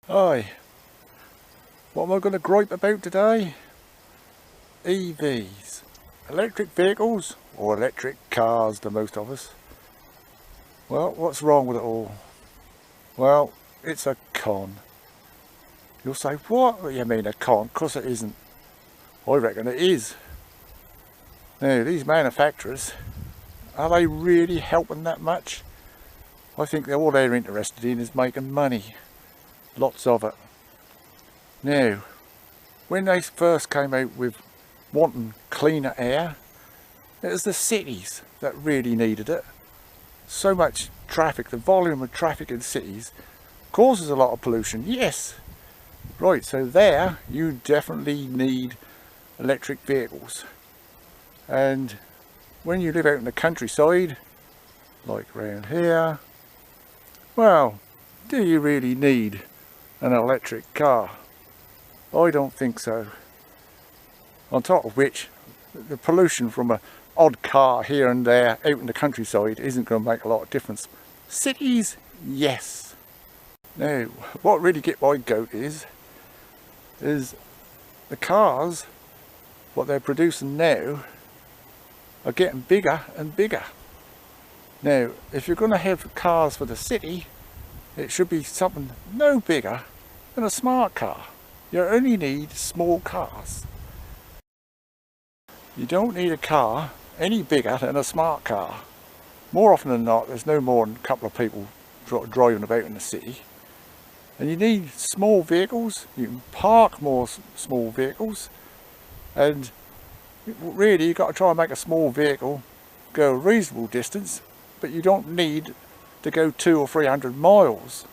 Hi, what am I going to gripe about today? EVs. Electric vehicles, or electric cars to most of us. Well, what's wrong with it all? Well, it's a con. You'll say, what do you mean a con? Of course it isn't. I reckon it is. Now, these manufacturers, are they really helping that much? I think all they're interested in is making money. Lots of it. Now, when they first came out with wanting cleaner air, it was the cities that really needed it. So much traffic, the volume of traffic in cities causes a lot of pollution, yes. Right, so there you definitely need electric vehicles. And when you live out in the countryside, like around here, well, do you really need an electric car? I don't think so. On top of which, the pollution from an odd car here and there out in the countryside isn't going to make a lot of difference. Cities, yes. Now, what really gets my goat is the cars, what they're producing now, are getting bigger and bigger. Now, if you're going to have cars for the city, it should be something no bigger than a smart car. You only need small cars. You don't need a car any bigger than a smart car. More often than not, there's no more than a couple of people driving about in the city. And you need small vehicles. You can park more small vehicles. And really, you've got to try and make a small vehicle go a reasonable distance, but you don't need to go 200 or 300 miles.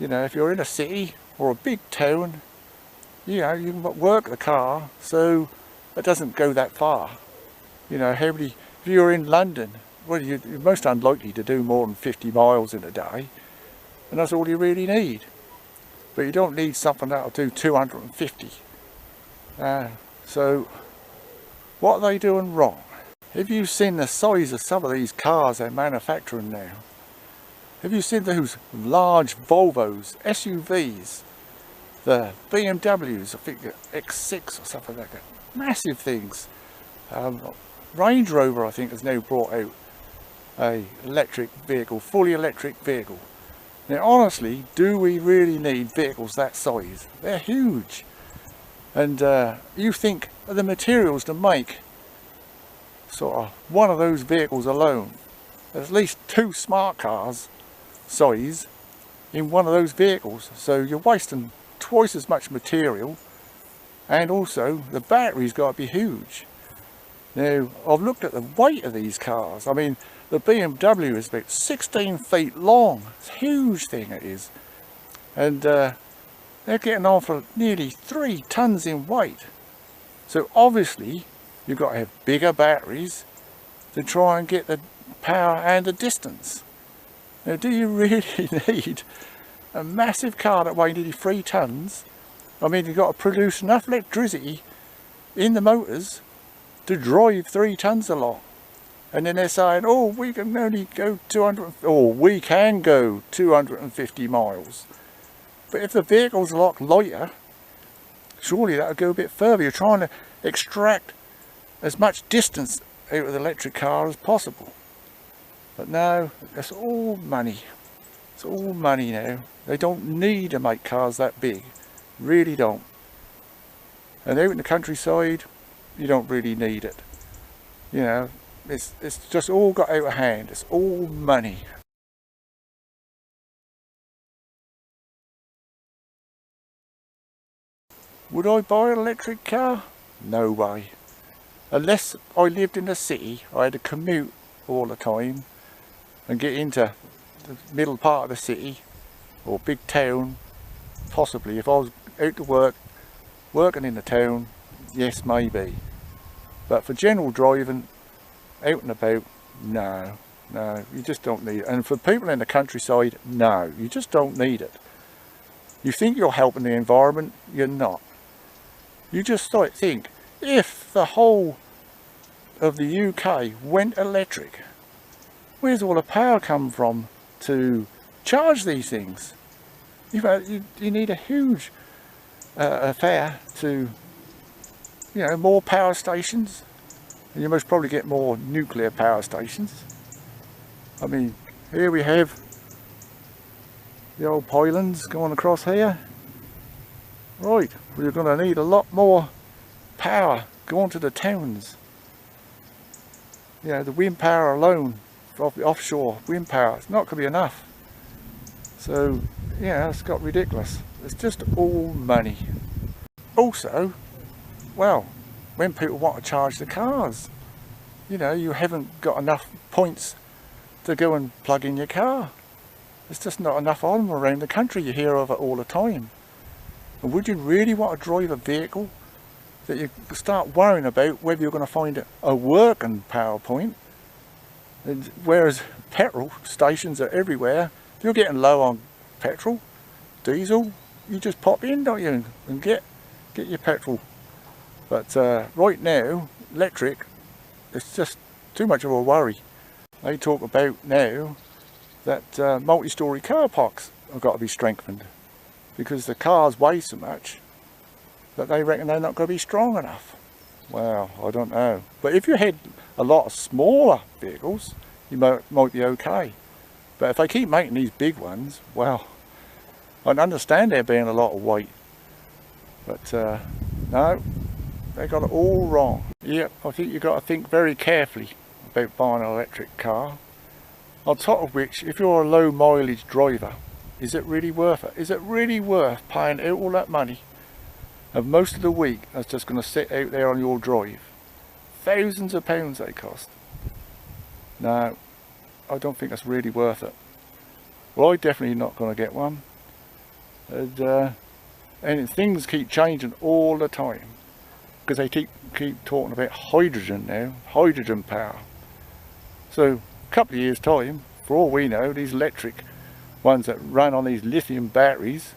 You know, if you're in a city or a big town, you know, you can work the car so it doesn't go that far. You know, if you're in London, well, you're most unlikely to do more than 50 miles in a day, and that's all you really need. But you don't need something that'll do 250. So, what are they doing wrong? Have you seen the size of some of these cars they're manufacturing now? Have you seen those large Volvos, SUVs, the BMWs, I think the X6 or something like that? Massive things. Range Rover, I think, has now brought out a electric vehicle, fully electric vehicle. Now, honestly, do we really need vehicles that size? They're huge. And you think of the materials to make sort of one of those vehicles alone. There's at least 2 smart cars size in one of those vehicles. So you're wasting twice as much material, and also the battery's got to be huge. Now, I've looked at the weight of these cars. I mean, the BMW is about 16 feet long. It's a huge thing, it is. And they're getting on for nearly 3 tons in weight. So obviously, you've got to have bigger batteries to try and get the power and the distance. Now, do you really need a massive car that weighs nearly 3 tons? I mean, you've got to produce enough electricity in the motors to drive 3 tons along. And then they're saying, oh, we can only go 250 miles. But if the vehicle's a lot lighter, surely that'll go a bit further. You're trying to extract as much distance out of the electric car as possible. But no, it's all money. It's all money now. They don't need to make cars that big. Really don't. And out in the countryside, you don't really need it. You know, it's just all got out of hand. It's all money. Would I buy an electric car? No way. Unless I lived in the city, I had to commute all the time and get into the middle part of the city or big town. Possibly, if I was out to work, working in the town, yes, maybe. But for general driving, out and about, no, you just don't need it. And for people in the countryside, no, you just don't need it. You think you're helping the environment, you're not. You just think, if the whole of the UK went electric, where's all the power come from to charge these things? You need a huge affair to, you know, more power stations, and you most probably get more nuclear power stations. I mean, here we have the old pylons going across here. Right, we're going to need a lot more power going to the towns. You know, the wind power alone, off the offshore wind power, it's not going to be enough. So, yeah, it's got ridiculous. It's just all money. Also, well, when people want to charge the cars, you know, you haven't got enough points to go and plug in your car. There's just not enough of them around the country. You hear of it all the time. And would you really want to drive a vehicle that you start worrying about whether you're going to find a working power point? And whereas petrol stations are everywhere, if you're getting low on petrol, diesel, you just pop in, don't you, and get your petrol. But right now, electric, it's just too much of a worry. They talk about now that multi-storey car parks have got to be strengthened because the cars weigh so much that they reckon they're not going to be strong enough. Well, I don't know. But if you had a lot of smaller vehicles, you might be okay. But if they keep making these big ones, well, I can understand there being a lot of weight. But no, they got it all wrong. Yep, I think you've got to think very carefully about buying an electric car. On top of which, if you're a low mileage driver, is it really worth it? Is it really worth paying out all that money and most of the week that's just going to sit out there on your drive? Thousands of pounds they cost. No, I don't think that's really worth it. Well, I'm definitely not going to get one. And things keep changing all the time because they keep talking about hydrogen now, hydrogen power. So a couple of years time, for all we know, these electric ones that run on these lithium batteries,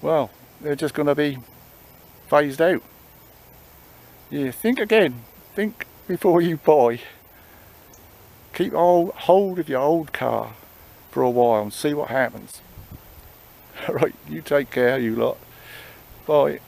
well, they're just going to be phased out. Yeah, think again. Think before you buy. Keep hold of your old car for a while and see what happens. Alright, you take care, you lot. Bye.